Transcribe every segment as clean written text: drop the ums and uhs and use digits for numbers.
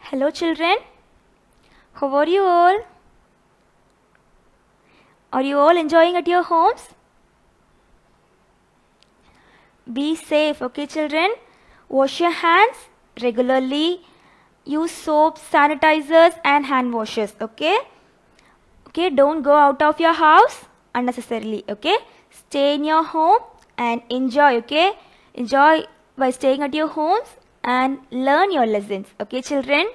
Hello children, how are you all? Are you all enjoying at your homes? Be safe, okay children? Wash your hands regularly. Use soaps, sanitizers and hand washes, okay? Okay, don't go out of your house unnecessarily, okay? Stay in your home and enjoy, okay? Enjoy by staying at your homes and learn your lessons, okay children?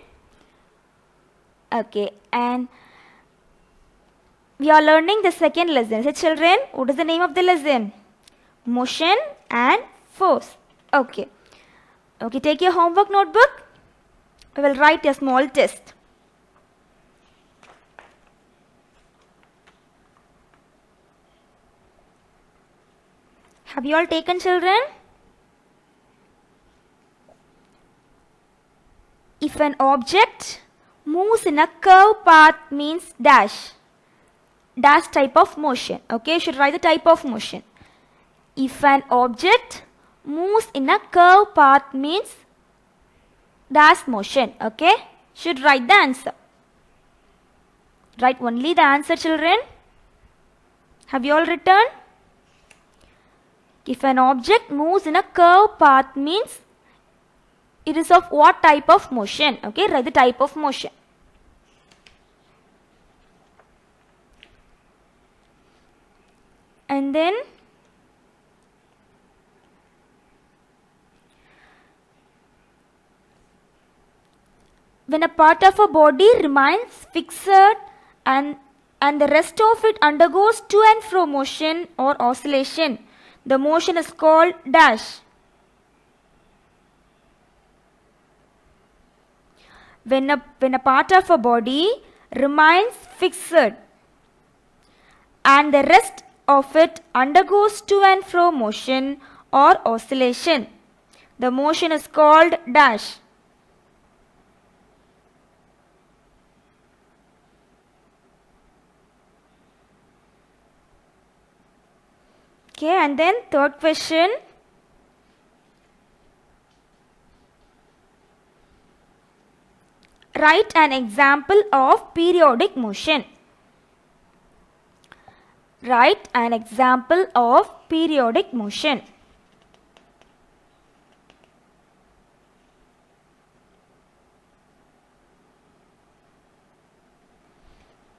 Okay, and we are learning the second lesson. So children, what is the name of the lesson? Motion and force. Okay. Okay, take your homework notebook. We will write a small test. Have you all taken children? If an object moves in a curved path means dash. Dash type of motion. Okay, you should write the type of motion. If an object moves in a curved path means dash motion. Okay, should write the answer. Write only the answer children. Have you all written? If an object moves in a curved path means it is of what type of motion? Okay, write the type of motion. And then when a part of a body remains fixed and the rest of it undergoes to and fro motion or oscillation, the motion is called dash. When a part of a body remains fixed and the rest of it undergoes to and fro motion or oscillation, the motion is called dash. Okay, and then third question. Write an example of periodic motion. Write an example of periodic motion.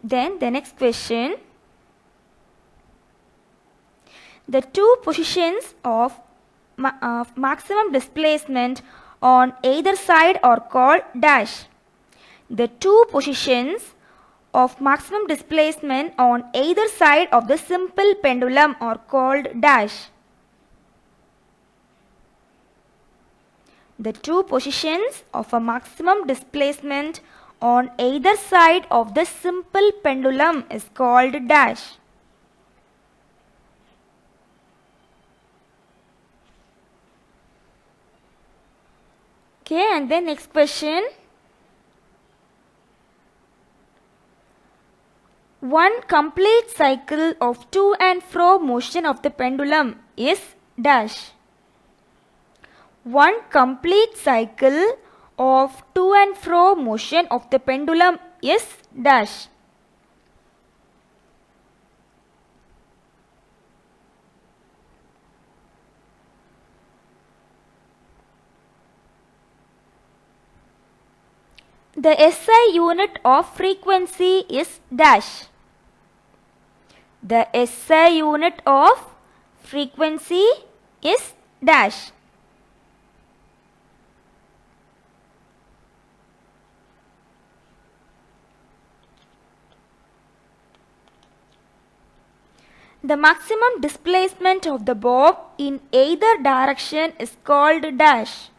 Then the next question. The two positions of maximum displacement on either side are called dash. The two positions of maximum displacement on either side of the simple pendulum are called dash. The two positions of a maximum displacement on either side of the simple pendulum is called dash. Okay, and then next question. One complete cycle of to and fro motion of the pendulum is dash. One complete cycle of to and fro motion of the pendulum is dash. The SI unit of frequency is dash. The SI unit of frequency is dash. The maximum displacement of the bob in either direction is called dash.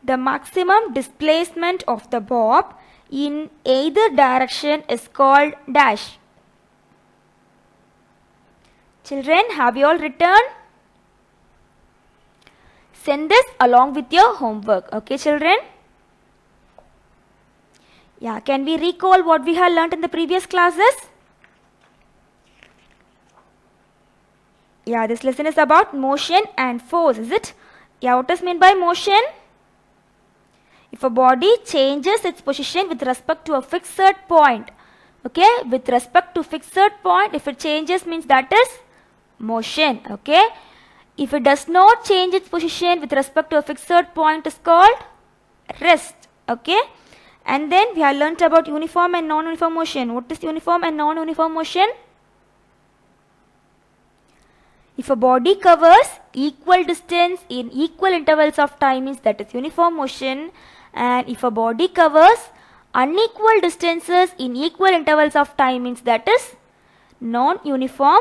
The maximum displacement of the bob in either direction is called dash. Children, have you all written? Send this along with your homework. Okay, children? Yeah, can we recall what we have learnt in the previous classes? Yeah, this lesson is about motion and force, is it? Yeah, what is meant by motion? If a body changes its position with respect to a fixed point, okay, with respect to fixed point, if it changes means that is motion, okay. If it does not change its position with respect to a fixed point, is called rest, okay. And then we have learnt about uniform and non-uniform motion. What is uniform and non-uniform motion? If a body covers equal distance in equal intervals of time means that is uniform motion, and if a body covers unequal distances in equal intervals of time means that is non-uniform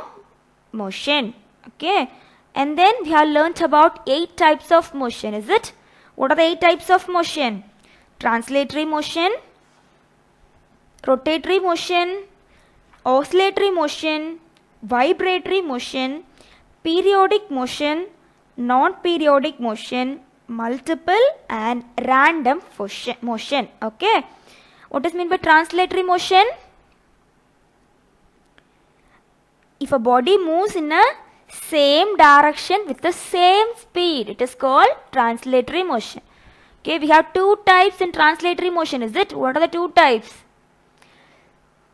motion, okay. And then we have learnt about 8 types of motion, is it? What are the 8 types of motion? Translatory motion, rotatory motion, oscillatory motion, vibratory motion, periodic motion, non-periodic motion, multiple and random motion, okay. What does mean by translatory motion? If a body moves in a same direction with the same speed, it is called translatory motion. Okay, we have 2 types in translatory motion, is it? What are the 2 types?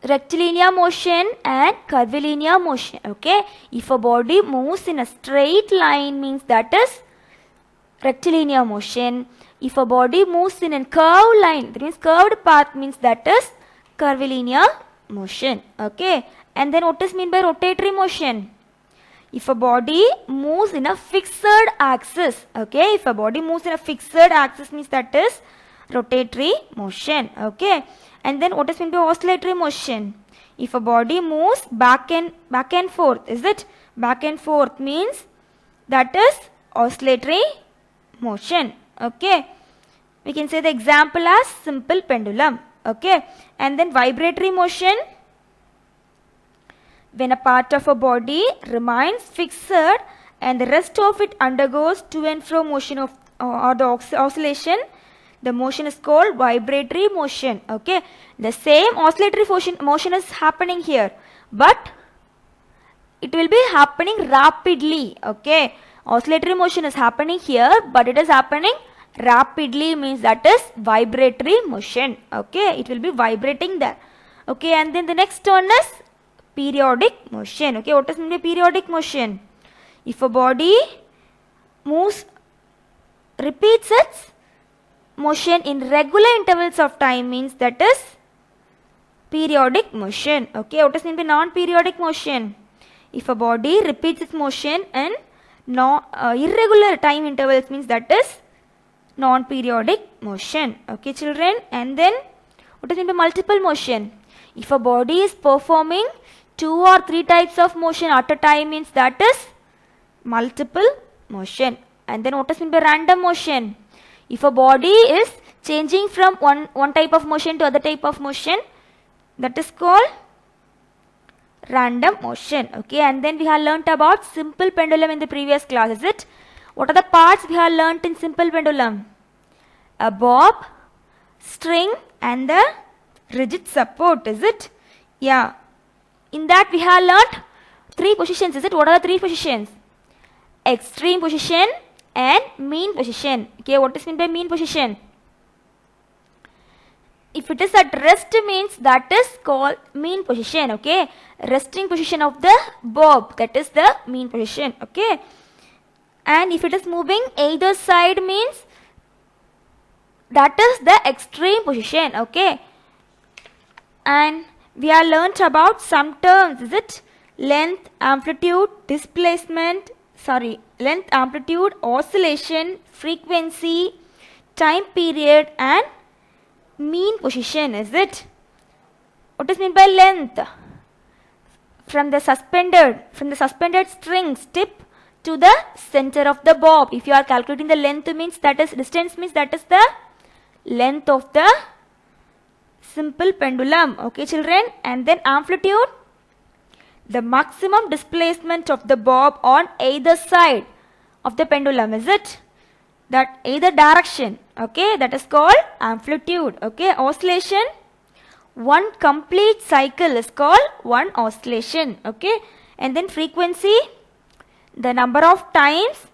Rectilinear motion and curvilinear motion, okay. If a body moves in a straight line means that is rectilinear motion. If a body moves in a curved line, that means curved path means that is curvilinear motion, okay. And then what is mean by rotatory motion? If a body moves in a fixed axis, okay, if a body moves in a fixed axis means that is rotatory motion, okay. And then what is meant by oscillatory motion? If a body moves back and forth, is it? Back and forth means that is oscillatory motion, okay. We can say the example as simple pendulum, okay. And then vibratory motion, when a part of a body remains fixed and the rest of it undergoes to and fro motion of or the oscillation, the motion is called vibratory motion, okay. The same oscillatory motion is happening here, but it will be happening rapidly, okay. Oscillatory motion is happening here, but it is happening rapidly means that is vibratory motion, okay. It will be vibrating there, okay. And then the next one is periodic motion, okay. What does mean by periodic motion? If a body moves, repeats its motion in regular intervals of time means that is periodic motion, okay. What does mean by non-periodic motion? If a body repeats its motion in irregular time intervals means that is non-periodic motion, okay children. And then what does mean by multiple motion? If a body is performing 2 or 3 types of motion at a time means that is multiple motion. And then what does mean by random motion? If a body is changing from one type of motion to other type of motion, that is called random motion, okay. And then we have learnt about simple pendulum in the previous class, is it? What are the parts we have learnt in simple pendulum? A bob, string and the rigid support, is it? Yeah. In that we have learnt 3 positions, is it? What are the 3 positions? Extreme position and mean position, okay. What is meant by mean position? If it is at rest means that is called mean position, okay. Resting position of the bob, that is the mean position, okay. And if it is moving either side means that is the extreme position, okay. And we have learnt about some terms, is it? Length, amplitude, displacement, length, amplitude, oscillation, frequency, time period and mean position, is it? What is meant by length? From the suspended strings tip to the center of the bob. If you are calculating the length means that is distance means that is the length of the simple pendulum, okay children. And then amplitude, the maximum displacement of the bob on either side of the pendulum, is it? That either direction, okay, that is called amplitude, okay. Oscillation, one complete cycle is called one oscillation, okay. And then frequency, the number of times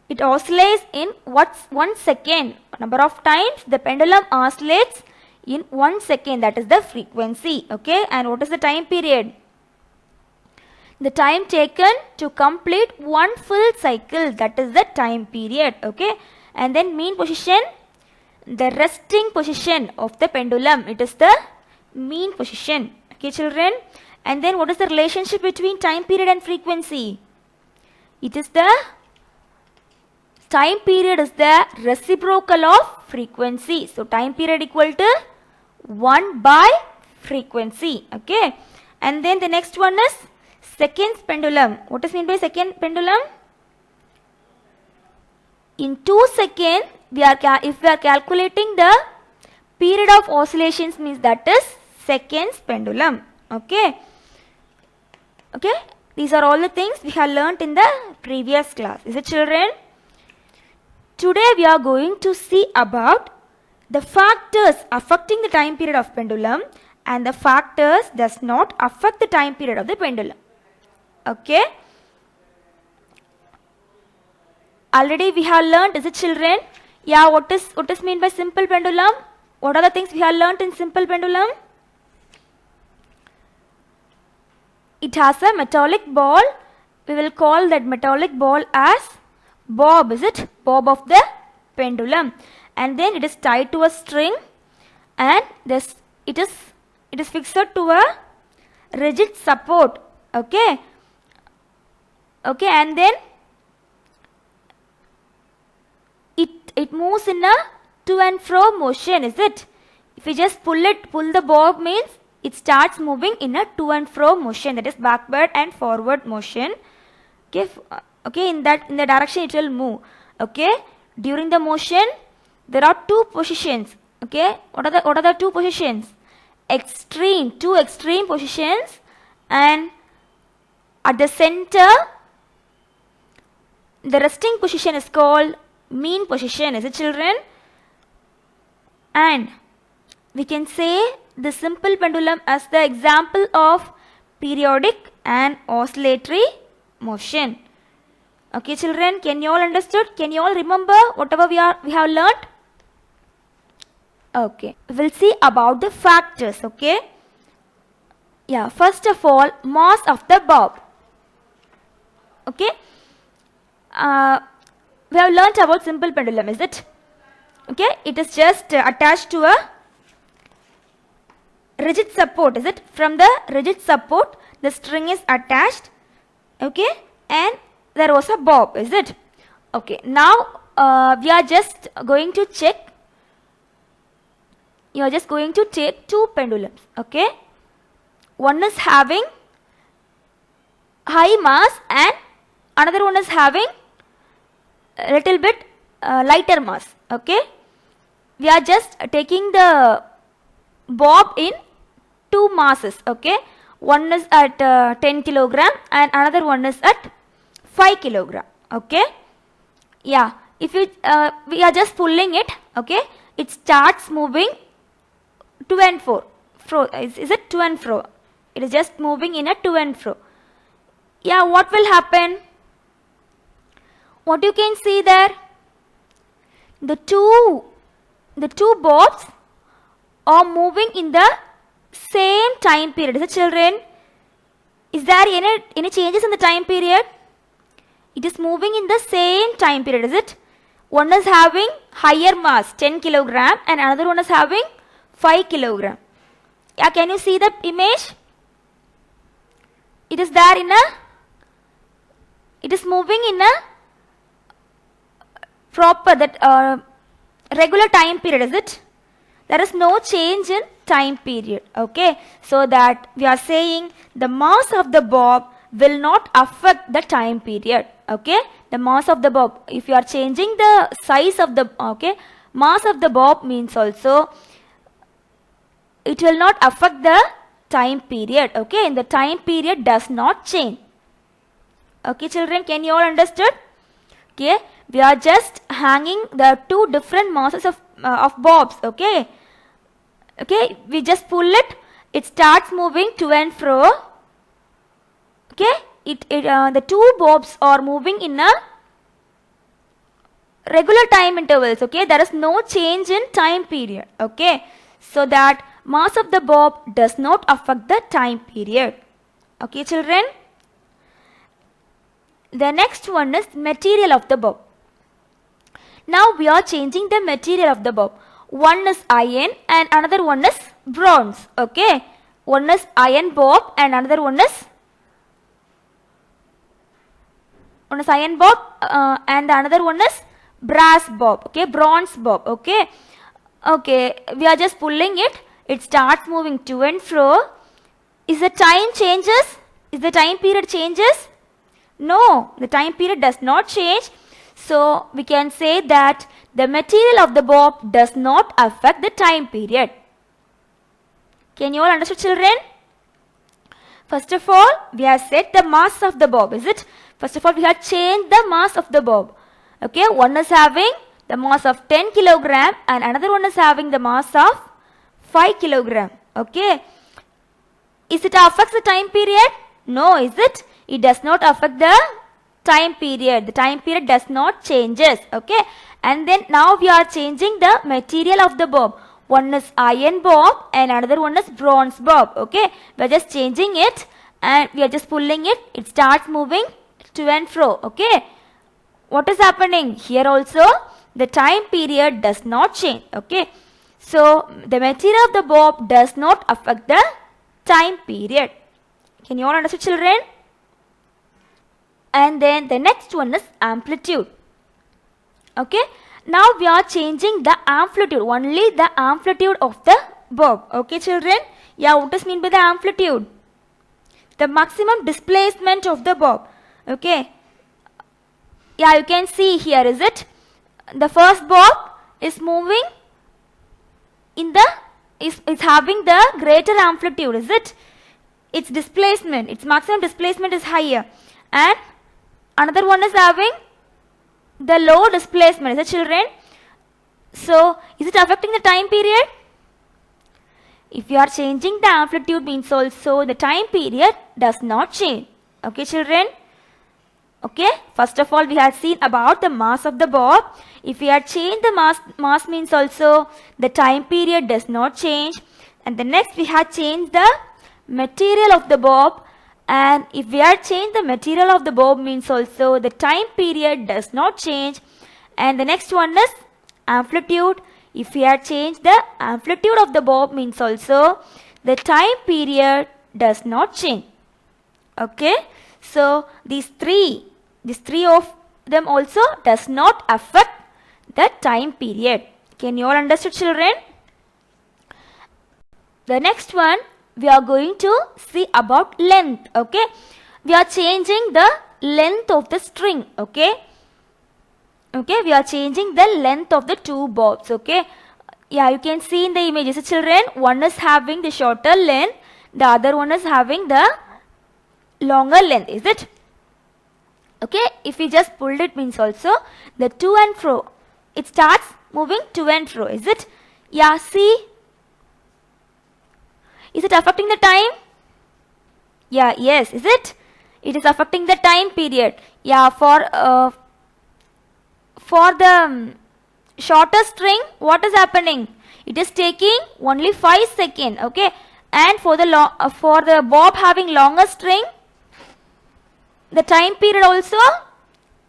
It oscillates in 1 second. Number of times the pendulum oscillates in 1 second, that is the frequency. Okay, and what is the time period? The time taken to complete one full cycle, that is the time period. Okay, and then mean position, the resting position of the pendulum, it is the mean position. Okay children, and then what is the relationship between time period and frequency? It is the time period is the reciprocal of frequency. So time period equal to 1 by frequency. Okay, and then the next one is seconds pendulum. What is mean by second pendulum? In 2 seconds, if we are calculating the period of oscillations, means that is seconds pendulum. Okay. Okay. These are all the things we have learnt in the previous class. Is it children? Today we are going to see about the factors affecting the time period of pendulum and the factors does not affect the time period of the pendulum. Okay. Already we have learnt, is it children? Yeah, what is mean by simple pendulum? What are the things we have learnt in simple pendulum? It has a metallic ball. We will call that metallic ball as bob, is it? Bob of the pendulum. And then it is tied to a string and it is fixed to a rigid support. Okay. Okay, and then it moves in a to and fro motion, is it? If you just pull the bob, means it starts moving in a to and fro motion, that is backward and forward motion. Okay, okay, in the direction it will move. Okay, during the motion there are two positions. Okay, what are the two positions? Two extreme positions, and at the center the resting position is called mean position, is it children? And we can say the simple pendulum as the example of periodic and oscillatory motion. Okay children, can you all understood? Can you all remember whatever we have learnt? Okay, we will see about the factors. Okay, yeah, first of all, mass of the bob. Okay, we have learnt about simple pendulum, is it? Okay, it is just attached to a rigid support, is it? From the rigid support the string is attached. Okay, and there was a bob, is it? Okay, now we are just going to check. You are just going to take two pendulums. Okay, one is having high mass and another one is having a little bit lighter mass. Okay, we are just taking the bob in two masses. Okay, one is at 10 kilogram and another one is at 5 kilogram. Okay, yeah, if you we are just pulling it. Okay, it starts moving to and fro. Is it to and fro? It is just moving in a to and fro. Yeah, what will happen? What you can see there? The two bobs are moving in the same time period. Is it children? Is there any changes in the time period? It is moving in the same time period, is it? One is having higher mass, 10 kilogram, and another one is having 5 kilogram. Yeah, can you see the image? It is there it is moving in a proper regular time period, is it? There is no change in time period. Okay, so that we are saying the mass of the bob will not affect the time period. Okay, the mass of the bob, if you are changing the size of the mass of the bob, means also it will not affect the time period. Okay, and the time period does not change. Okay children, can you all understood? Okay, we are just hanging the two different masses of bobs. Okay, okay, we just pull it starts moving to and fro. Okay, the two bobs are moving in a regular time intervals, okay, there is no change in time period, okay, so that mass of the bob does not affect the time period. Okay, children. The next one is material of the bob. Now we are changing the material of the bob. One is iron and another one is bronze, okay. One is iron bob and another one is iron bob and the another one is brass bob, okay, bronze bob, okay. Okay, we are just pulling it. It starts moving to and fro. Is the time changes? Is the time period changes? No, the time period does not change. So we can say that the material of the bob does not affect the time period. Can you all understand, children? First of all, we have set the mass of the bob, is it? First of all, we have changed the mass of the bob. Okay, one is having the mass of 10 kilogram and another one is having the mass of 5 kilogram. Okay. Is it affects the time period? No, is it? It does not affect the time period. The time period does not changes. Okay. And then now we are changing the material of the bob. One is iron bob and another one is bronze bob. Okay. We are just changing it and we are just pulling it. It starts moving to and fro. Okay. What is happening? Here also the time period does not change. Okay. So the material of the bob does not affect the time period. Can you all understand, children? And then the next one is amplitude. Okay. Now we are changing the amplitude, only the amplitude of the bob. Okay, children? Yeah, what does mean by the amplitude? The maximum displacement of the bob. Okay. Yeah, you can see here, is it? The first bob is moving in the, is having the greater amplitude, is it? Its displacement, its maximum displacement is higher. And another one is having the low displacement, is it, children? So, is it affecting the time period? If you are changing the amplitude means also the time period does not change. Okay, children? Okay, first of all we have seen about the mass of the bob. If we have changed the mass means also the time period does not change. And the next we have changed the material of the bob. And if we have changed the material of the bob means also the time period does not change. And the next one is amplitude. If we have changed the amplitude of the bob means also the time period does not change. Okay. So these three of them also does not affect the time period. Can you all understand, children? The next one we are going to see about length. Okay. We are changing the length of the string. Okay. Okay. We are changing the length of the two bobs. Okay. Yeah, you can see in the images, children. One is having the shorter length. The other one is having the longer length, is it? Okay, if we just pulled it means also the to and fro, it starts moving to and fro, is it? Yeah, see, is it affecting the time? Yeah, yes, is it? It is affecting the time period. Yeah, for the shorter string, what is happening? It is taking only 5 seconds. Okay, and for the bob having longer string, the time period also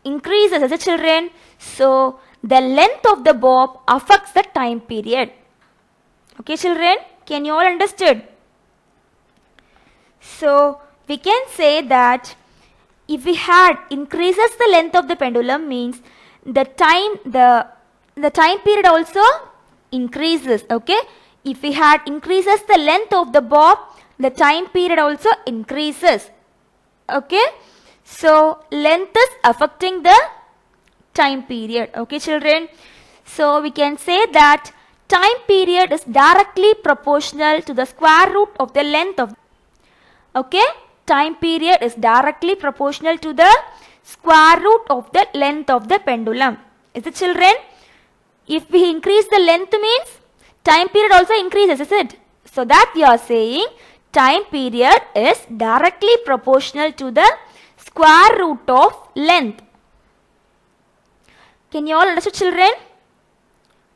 increases, as a children. So the length of the bob affects the time period. Okay, children, can you all understood? So we can say that if we had increases the length of the pendulum means the time period also increases. Okay, if we had increases the length of the bob, the time period also increases. Okay, so length is affecting the time period. Okay, children, so we can say that time period is directly proportional to the square root of the length of. Okay, time period is directly proportional to the square root of the length of the pendulum. Is it, children? If we increase the length means time period also increases, is it? So that we are saying time period is directly proportional to the square root of length. Can you all understand, children?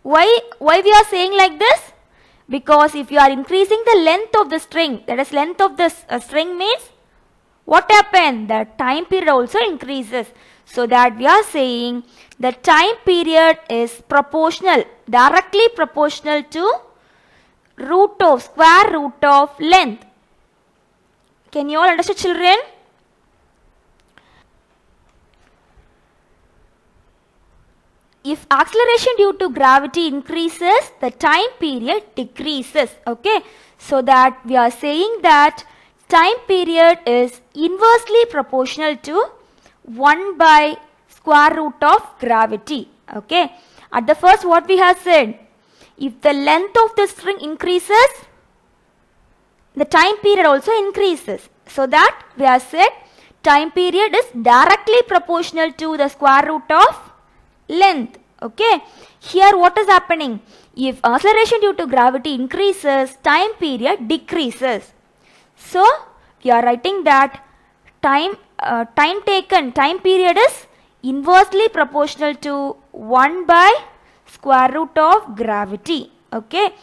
Why we are saying like this? Because if you are increasing the length of the string, that is length of the string means what happened? The time period also increases. So that we are saying the time period is proportional, directly proportional to square root of length. Can you all understand, children? If acceleration due to gravity increases, the time period decreases. Okay, so that we are saying that time period is inversely proportional to 1 by square root of gravity. Okay, at the first what we have said, if the length of the string increases, the time period also increases. So that we have said time period is directly proportional to the square root of length. Okay, here what is happening? If acceleration due to gravity increases, time period decreases. So we are writing that time period is inversely proportional to 1 by square root of gravity. Okay,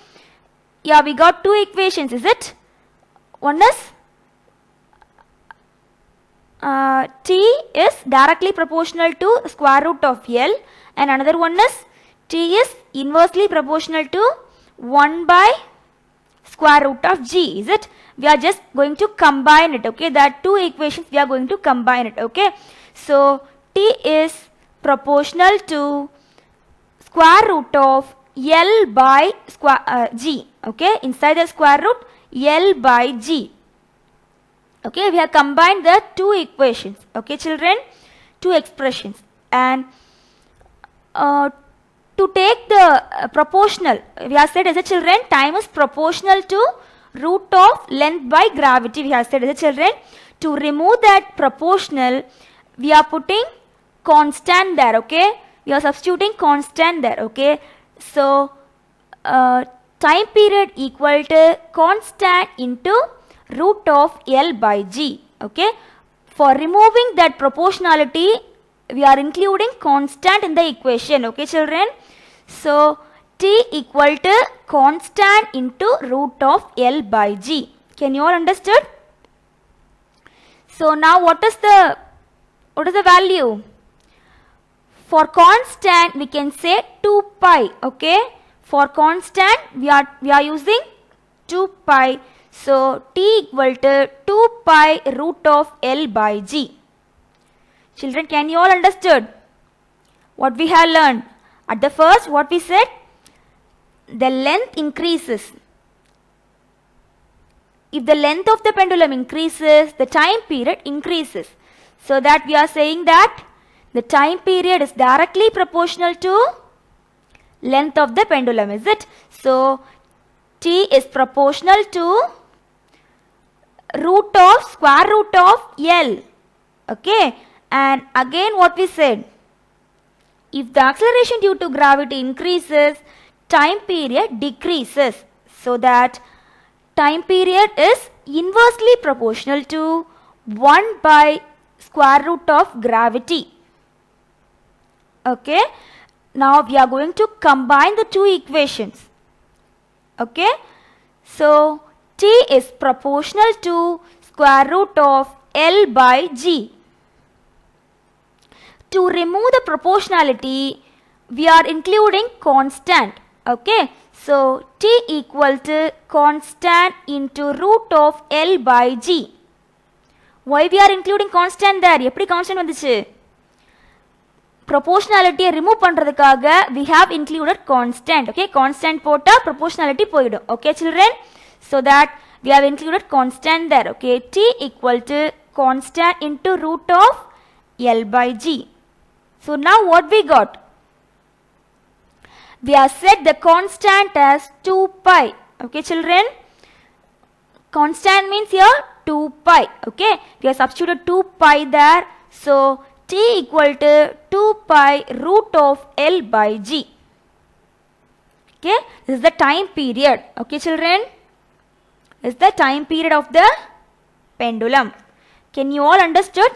yeah, we got two equations, is it? One is t is directly proportional to square root of L, and another one is t is inversely proportional to 1 by square root of g, is it? We are just going to combine it. Okay, that two equations we are going to combine it. Okay, so t is proportional to square root of L by g. Okay, inside the square root L by g. Okay, we have combined the two equations. Okay, children, two expressions. And to take the proportional, we have said as a children, time is proportional to root of length by gravity. We have said as a children, to remove that proportional, we are putting constant there. Okay, we are substituting constant there. Okay, so time period equal to constant into root of L by g. Okay, for removing that proportionality, we are including constant in the equation. Okay, children, so t equal to constant into root of L by g. Can you all understood? So now what is the value? For constant we can say 2 pi. Okay, for constant we are using 2 pi. So t equal to 2 pi root of L by g. Children, can you all understood what we have learned? At the first what we said, the length increases. If the length of the pendulum increases, the time period increases. So that we are saying that the time period is directly proportional to length of the pendulum, is it? So t is proportional to square root of L. Okay, and again what we said, if the acceleration due to gravity increases, time period decreases. So that time period is inversely proportional to 1 by square root of gravity. Okay, now we are going to combine the two equations. Okay, so t is proportional to square root of L by g. To remove the proportionality, we are including constant. Okay, so t equal to constant into root of L by g. Why we are including constant there? எப்படி constant வந்துச்சு? Proportionality remove பண்றதுக்காக we have included constant. Okay, constant போட்டா proportionality போயிடும். Okay, children, so that we have included constant there. Okay, t equal to constant into root of L by g. So now what we got? We have set the constant as 2 pi. Okay, children, constant means here 2 pi. Okay, we have substituted 2 pi there. So t equal to 2 pi root of L by g. Okay, this is the time period. Okay, children, this is the time period of the pendulum. Can you all understood?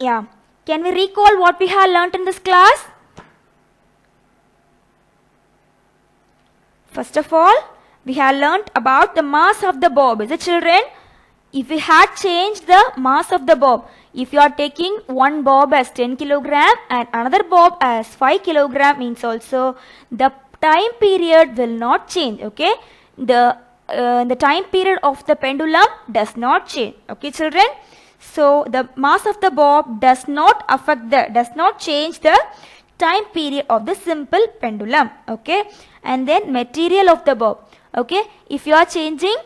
Yeah. Can we recall what we have learnt in this class? First of all, we have learnt about the mass of the bob. Is it, children? If we had changed the mass of the bob, if you are taking one bob as 10 kilogram and another bob as 5 kilogram, means also the time period will not change. Okay, the time period of the pendulum does not change. Okay, children. So the mass of the bob does not change the time period of the simple pendulum. Okay, and then material of the bob. Okay, if you are changing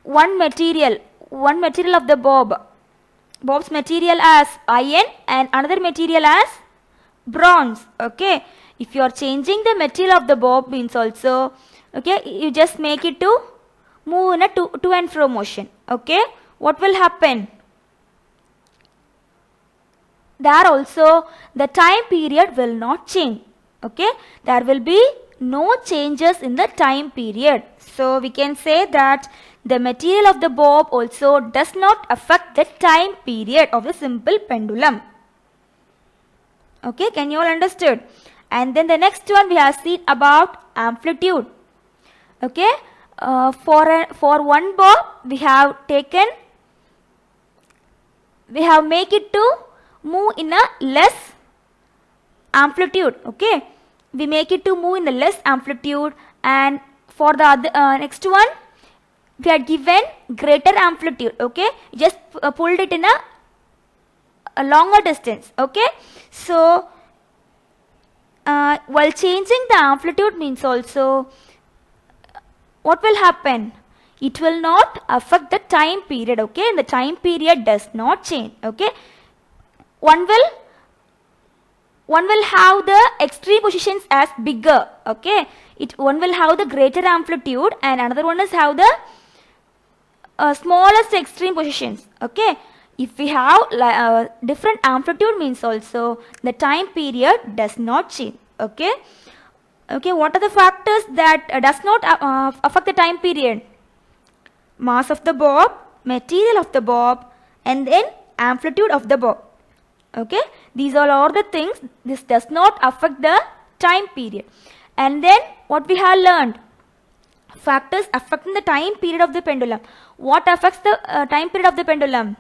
one material of the bob's material as iron and another material as bronze. Okay, if you are changing the material of the bob, means also, okay, you just make it to move in a to and fro motion. Okay, what will happen? There also the time period will not change. Okay, there will be no changes in the time period. So we can say that the material of the bob also does not affect the time period of the simple pendulum. Okay, can you all understood? And then the next one we have seen about amplitude. Okay, for one bob we have make it to move in a less amplitude. Okay, we make it to move in a less amplitude, and for the other, next one we had given greater amplitude. Okay, just pulled it in a longer distance. Okay, so while changing the amplitude, means also what will happen? It will not affect the time period. Okay, the time period does not change. Okay, one will have the extreme positions as bigger. Okay, one will have the greater amplitude and another one is have the smallest extreme positions. Okay, if we have different amplitude, means also the time period does not change. Okay, what are the factors that does not affect the time period? Mass of the bob, material of the bob, and then amplitude of the bob. Okay, these all are the things. This does not affect the time period. And then what we have learned? Factors affecting the time period of the pendulum. What affects the time period of the pendulum?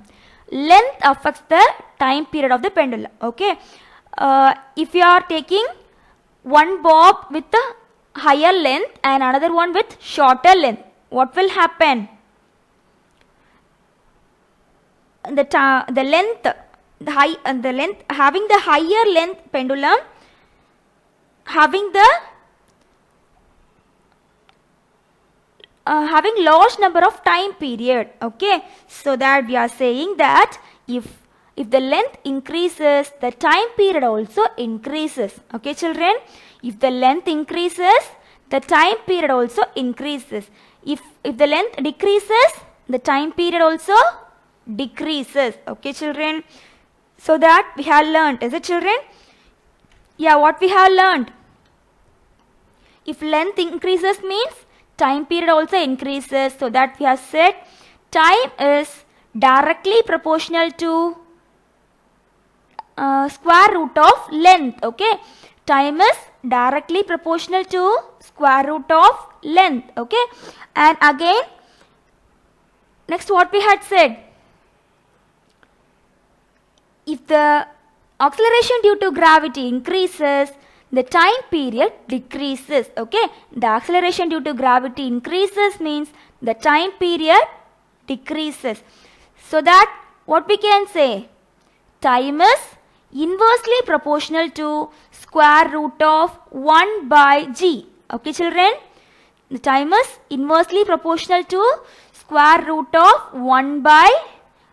Length affects the time period of the pendulum. Okay, if you are taking one bob with a higher length and another one with shorter length, what will happen? The length having the higher length pendulum having large number of time period. Okay, so that we are saying that if the length increases, the time period also increases. Okay, children, if the length increases, the time period also increases. If the length decreases, the time period also decreases. Okay, children, so that we have learnt. Is it, children? Yeah, what we have learnt? If length increases, means time period also increases. So that we have said time is directly proportional to square root of length. Okay, time is directly proportional to square root of length. Okay, and again, next what we had said, if the acceleration due to gravity increases, the time period decreases. Okay, the acceleration due to gravity increases means the time period decreases. So that what we can say, time is inversely proportional to square root of 1 by g. Okay, children, the time is inversely proportional to square root of 1 by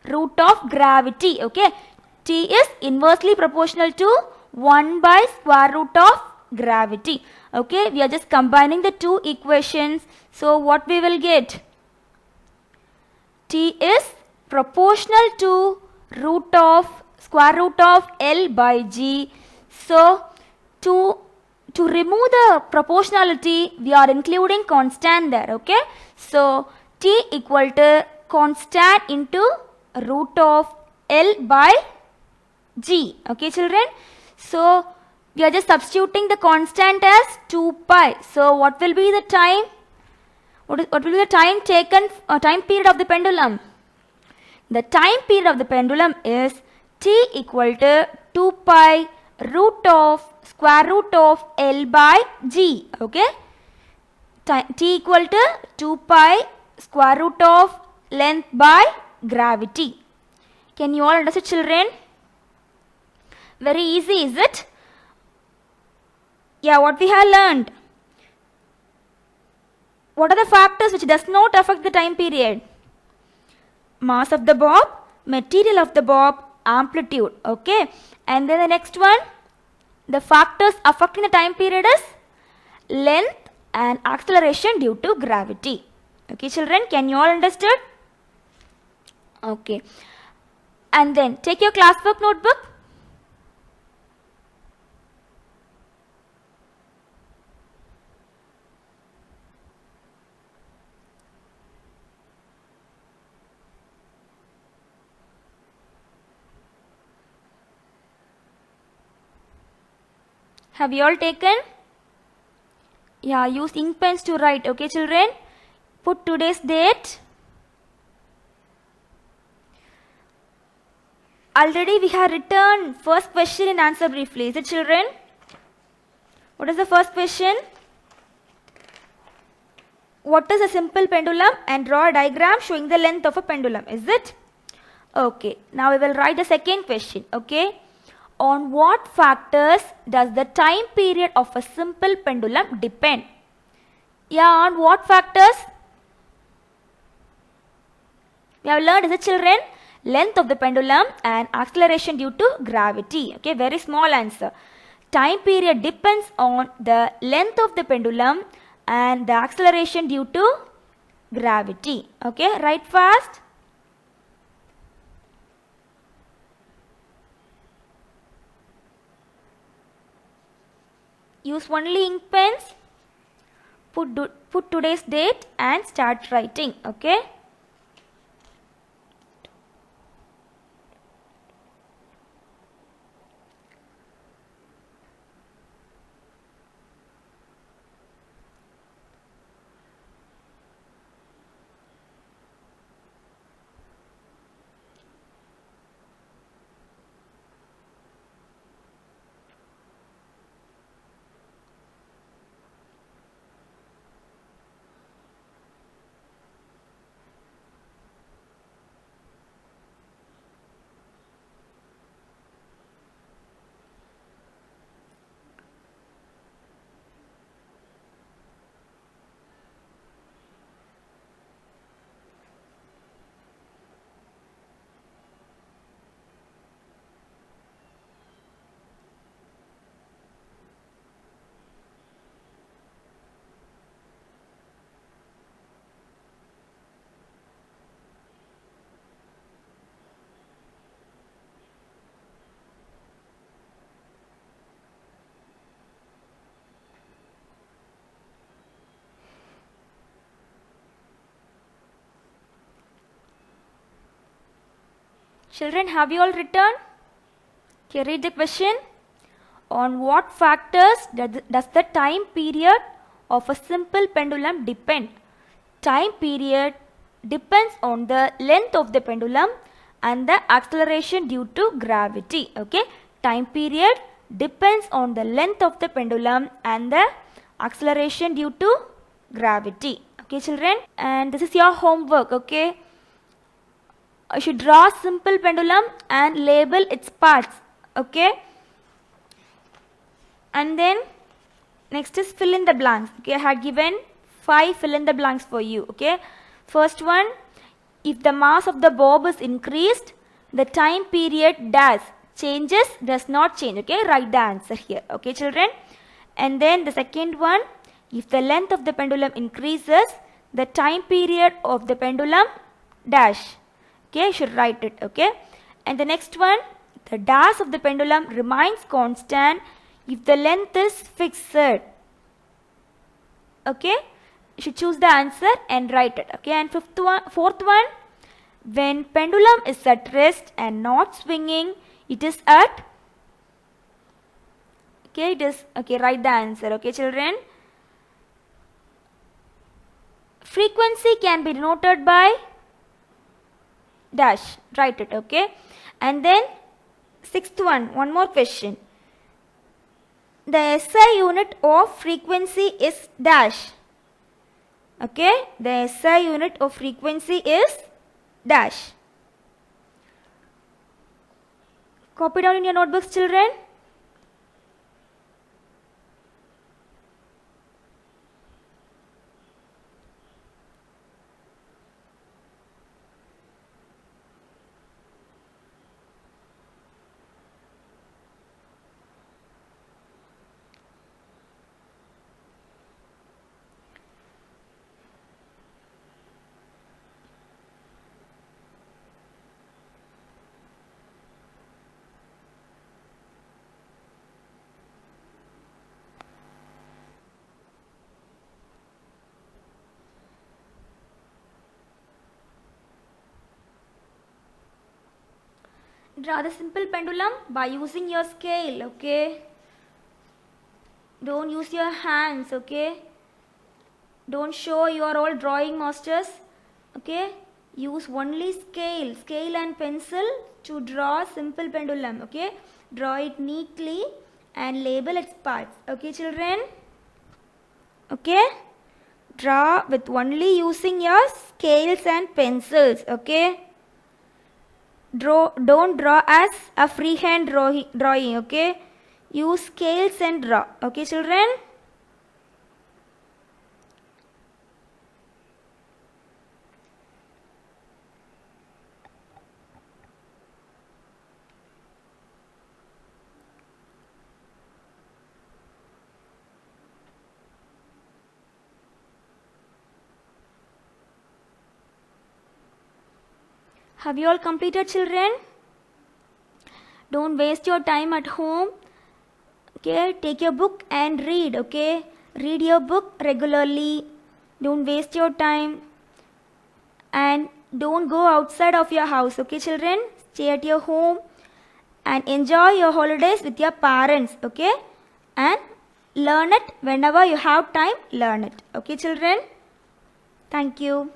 root of gravity. Okay, t is inversely proportional to 1 by square root of gravity. Okay, we are just combining the two equations. So what we will get? T is proportional to square root of L by G. So to remove the proportionality, we are including constant there. Okay, so T equal to constant into root of L by g. Okay, children. So we are just substituting the constant as 2 pi. So what will be the time? What will be the time taken, time period of the pendulum? The time period of the pendulum is t equal to 2 pi square root of L by g. Okay. T equal to 2 pi square root of length by gravity. Can you all understand, children? Very easy, is it? Yeah, what we have learned. What are the factors which does not affect the time period? Mass of the bob, material of the bob, amplitude. Okay. And then the next one, the factors affecting the time period is length and acceleration due to gravity. Okay, children, can you all understood? Okay. And then take your classwork notebook. Have you all taken? Yeah, use ink pens to write. Okay, children. Put today's date. Already we have written first question and answer briefly. Is it, children? What is the first question? What is a simple pendulum? And draw a diagram showing the length of a pendulum. Is it? Okay. Now we will write the second question. Okay. On what factors does the time period of a simple pendulum depend? Yeah, on what factors? We have learned, is it, children? Length of the pendulum and acceleration due to gravity. Okay, very small answer. Time period depends on the length of the pendulum and the acceleration due to gravity. Okay, write fast. Use only ink pens. Put today's date and start writing. Okay. Children, have you all written? Okay, read the question. On what factors does the time period of a simple pendulum depend? Time period depends on the length of the pendulum and the acceleration due to gravity. Okay, time period depends on the length of the pendulum and the acceleration due to gravity. Okay, children, and this is your homework. Okay, I should draw simple pendulum and label its parts. Okay, and then next is fill in the blanks. Okay, I had given 5 fill in the blanks for you. Okay, first one, if the mass of the bob is increased, the time period does not change. Okay, write the answer here. Okay, children, and then the second one, if the length of the pendulum increases, the time period of the pendulum dash. Okay, I should write it. Okay, and the next one, the dash of the pendulum remains constant if the length is fixed. Okay, you should choose the answer and write it. Okay, and fourth one, when pendulum is at rest and not swinging, It is at, okay, it is, okay, write the answer, okay children. Frequency can be denoted by dash, write it, okay. And then sixth one more question. The SI unit of frequency is dash, okay, the SI unit of frequency is dash. Copy down in your notebooks, children. Draw the simple pendulum by using your scale, okay. Don't use your hands, okay. Don't show you are all drawing masters, okay. Use only scale and pencil to draw simple pendulum, okay. Draw it neatly and label its parts, okay children. Okay. Draw with only using your scales and pencils, okay. Don't draw as a freehand drawing, okay. Use scales and draw, okay children. Have you all completed, children? Don't waste your time at home, okay. Take your book and read, okay. Read your book regularly. Don't waste your time and don't go outside of your house, okay children. Stay at your home and enjoy your holidays with your parents, okay. And learn it whenever you have time, learn it, okay children. Thank you.